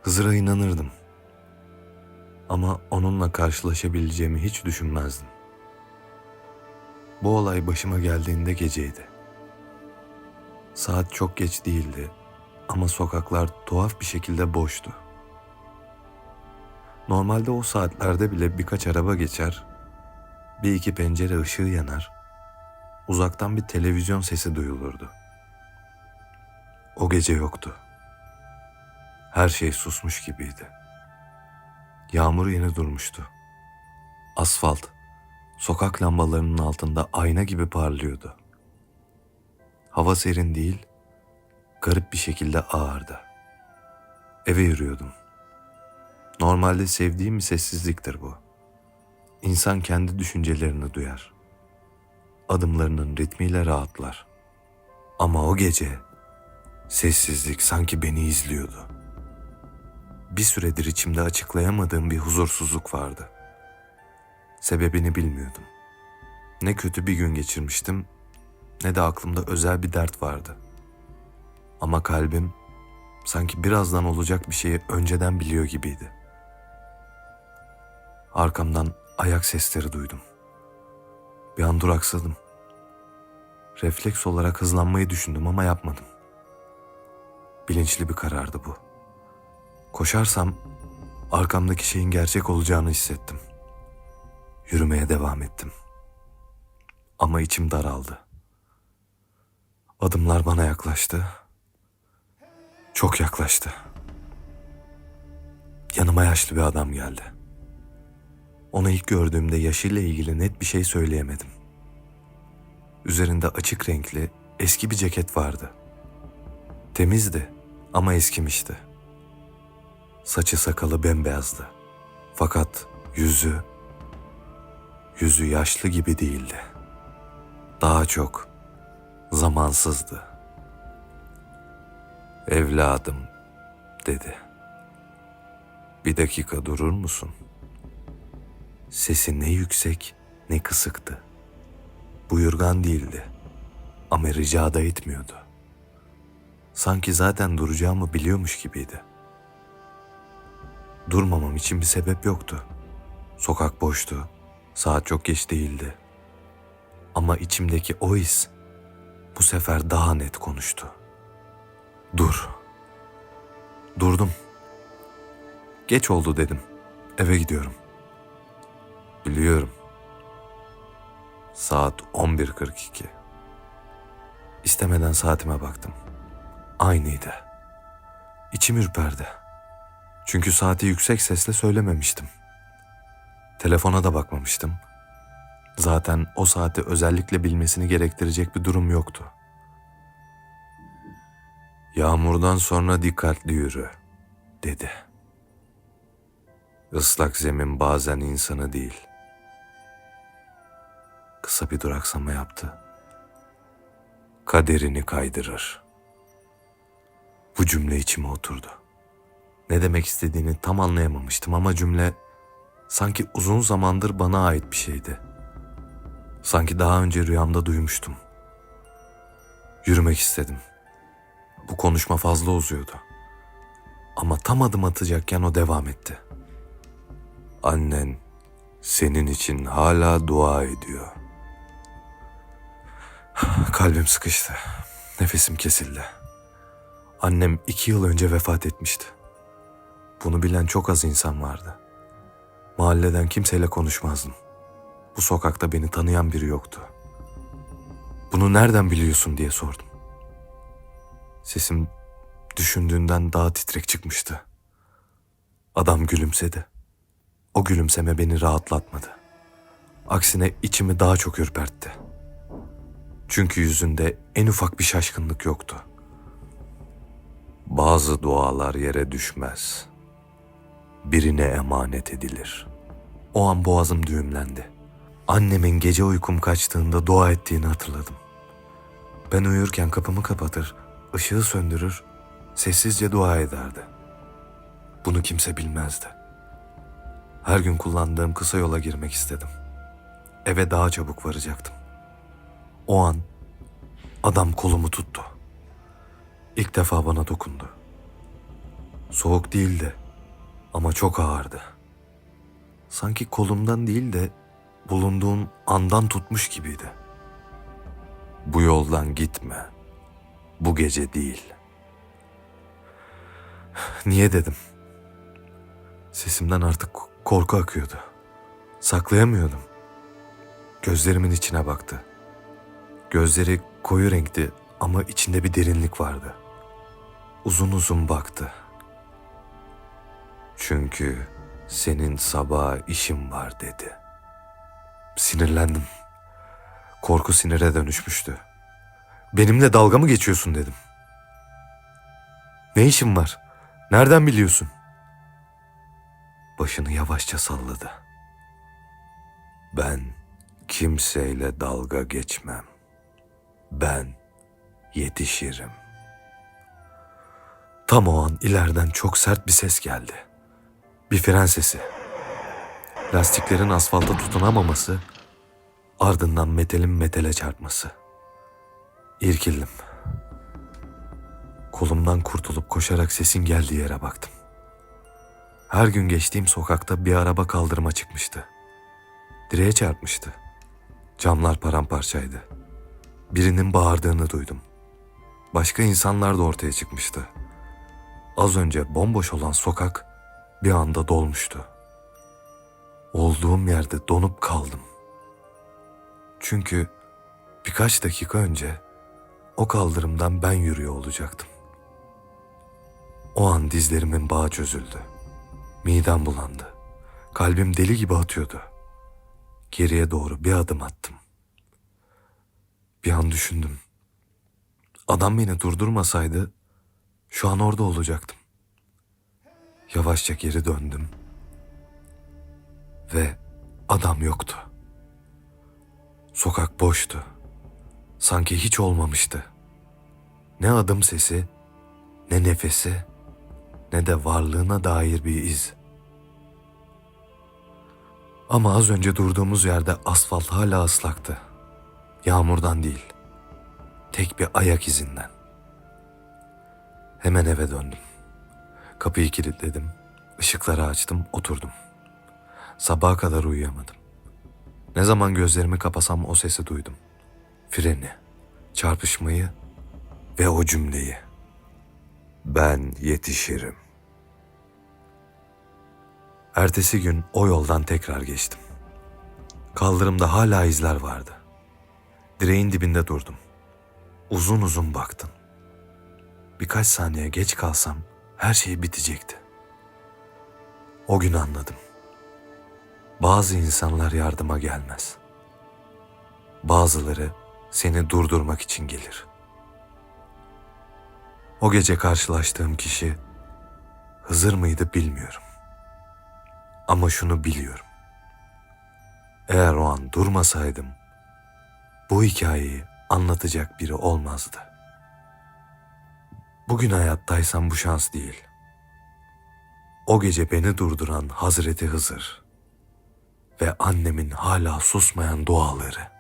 Hızır'a inanırdım. Ama onunla karşılaşabileceğimi hiç düşünmezdim. Bu olay başıma geldiğinde geceydi. Saat çok geç değildi ama sokaklar tuhaf bir şekilde boştu. Normalde o saatlerde bile birkaç araba geçer, bir iki pencere ışığı yanar, uzaktan bir televizyon sesi duyulurdu. O gece yoktu. Her şey susmuş gibiydi. Yağmur yeni durmuştu. Asfalt, sokak lambalarının altında ayna gibi parlıyordu. Hava serin değil, garip bir şekilde ağırdı. Eve yürüyordum. Normalde sevdiğim bir sessizliktir bu. İnsan kendi düşüncelerini duyar. Adımlarının ritmiyle rahatlar. Ama o gece sessizlik sanki beni izliyordu. Bir süredir içimde açıklayamadığım bir huzursuzluk vardı. Sebebini bilmiyordum. Ne kötü bir gün geçirmiştim, ne de aklımda özel bir dert vardı. Ama kalbim sanki birazdan olacak bir şeyi önceden biliyor gibiydi. Arkamdan ayak sesleri duydum. Bir an duraksadım. Refleks olarak hızlanmayı düşündüm ama yapmadım. Bilinçli bir karardı bu. Koşarsam arkamdaki şeyin gerçek olacağını hissettim. Yürümeye devam ettim. Ama içim daraldı. Adımlar bana yaklaştı. Çok yaklaştı. Yanıma yaşlı bir adam geldi. Onu ilk gördüğümde yaşıyla ilgili net bir şey söyleyemedim. Üzerinde açık renkli, eski bir ceket vardı. Temizdi ama eskimişti. Saçı sakalı bembeyazdı. Fakat yüzü yaşlı gibi değildi. Daha çok zamansızdı. "Evladım," dedi. "Bir dakika durur musun?" Sesi ne yüksek ne kısıktı. Buyurgan değildi ama rica da etmiyordu. Sanki zaten duracağımı biliyormuş gibiydi. Durmamam için bir sebep yoktu. Sokak boştu, saat çok geç değildi. Ama içimdeki o his bu sefer daha net konuştu. "Dur." Durdum. "Geç oldu," dedim. "Eve gidiyorum." "Biliyorum." Saat 11:42. İstemeden saatime baktım. Aynıydı. İçim ürperdi. Çünkü saati yüksek sesle söylememiştim. Telefona da bakmamıştım. Zaten o saati özellikle bilmesini gerektirecek bir durum yoktu. "Yağmurdan sonra dikkatli yürü," dedi. "Islak zemin bazen insanı değil." Kısa bir duraksama yaptı. "Kaderini kaydırır." Bu cümle içime oturdu. Ne demek istediğini tam anlayamamıştım ama cümle sanki uzun zamandır bana ait bir şeydi. Sanki daha önce rüyamda duymuştum. Yürümek istedim. Bu konuşma fazla uzuyordu. Ama tam adım atacakken o devam etti. "Annen senin için hala dua ediyor." Kalbim sıkıştı. Nefesim kesildi. Annem 2 yıl önce vefat etmişti. Bunu bilen çok az insan vardı. Mahalleden kimseyle konuşmazdım. Bu sokakta beni tanıyan biri yoktu. "Bunu nereden biliyorsun?" diye sordum. Sesim düşündüğünden daha titrek çıkmıştı. Adam gülümsedi. O gülümseme beni rahatlatmadı. Aksine içimi daha çok ürpertti. Çünkü yüzünde en ufak bir şaşkınlık yoktu. "Bazı dualar yere düşmez. Birine emanet edilir." O an boğazım düğümlendi. Annemin gece uykum kaçtığında dua ettiğini hatırladım. Ben uyurken kapımı kapatır, ışığı söndürür, sessizce dua ederdi. Bunu kimse bilmezdi. Her gün kullandığım kısa yola girmek istedim. Eve daha çabuk varacaktım. O an adam kolumu tuttu. İlk defa bana dokundu. Soğuk değildi ama çok ağırdı. Sanki kolumdan değil de bulunduğun andan tutmuş gibiydi. Bu yoldan gitme. Bu gece değil. Niye dedim. Sesimden artık korku akıyordu. Saklayamıyordum. Gözlerimin içine baktı. Gözleri koyu renkti ama içinde bir derinlik vardı. Uzun uzun baktı. Çünkü senin sabaha işin var dedi. Sinirlendim. Korku sinire dönüşmüştü. Benimle dalga mı geçiyorsun dedim. Ne işin var? Nereden biliyorsun? Başını yavaşça salladı. Ben kimseyle dalga geçmem. Ben yetişirim. Tam o an ileriden çok sert bir ses geldi. Bir fren sesi. Lastiklerin asfalta tutunamaması, ardından metalin metale çarpması. İrkildim. Kolumdan kurtulup koşarak sesin geldiği yere baktım. Her gün geçtiğim sokakta bir araba kaldırıma çıkmıştı. Direğe çarpmıştı. Camlar paramparçaydı. Birinin bağırdığını duydum. Başka insanlar da ortaya çıkmıştı. Az önce bomboş olan sokak bir anda dolmuştu. Olduğum yerde donup kaldım. Çünkü birkaç dakika önce o kaldırımdan ben yürüyor olacaktım. O an dizlerimin bağı çözüldü. Midem bulandı. Kalbim deli gibi atıyordu. Geriye doğru bir adım attım. Bir an düşündüm. Adam beni durdurmasaydı şu an orada olacaktım. Yavaşça geri döndüm. Ve adam yoktu. Sokak boştu. Sanki hiç olmamıştı. Ne adım sesi, ne nefesi, ne de varlığına dair bir iz. Ama az önce durduğumuz yerde asfalt hala ıslaktı. Yağmurdan değil, tek bir ayak izinden. Hemen eve döndüm. Kapıyı kilitledim, ışıkları açtım, oturdum. Sabaha kadar uyuyamadım. Ne zaman gözlerimi kapasam o sesi duydum. Freni, çarpışmayı ve o cümleyi. Ben yetişirim. Ertesi gün o yoldan tekrar geçtim. Kaldırımda hala izler vardı. Direğin dibinde durdum. Uzun uzun baktım. Birkaç saniye geç kalsam her şey bitecekti. O gün anladım. Bazı insanlar yardıma gelmez. Bazıları seni durdurmak için gelir. O gece karşılaştığım kişi Hızır mıydı bilmiyorum. Ama şunu biliyorum. Eğer o an durmasaydım bu hikayeyi anlatacak biri olmazdı. Bugün hayattaysam bu şans değil. O gece beni durduran Hazreti Hızır ve annemin hala susmayan duaları.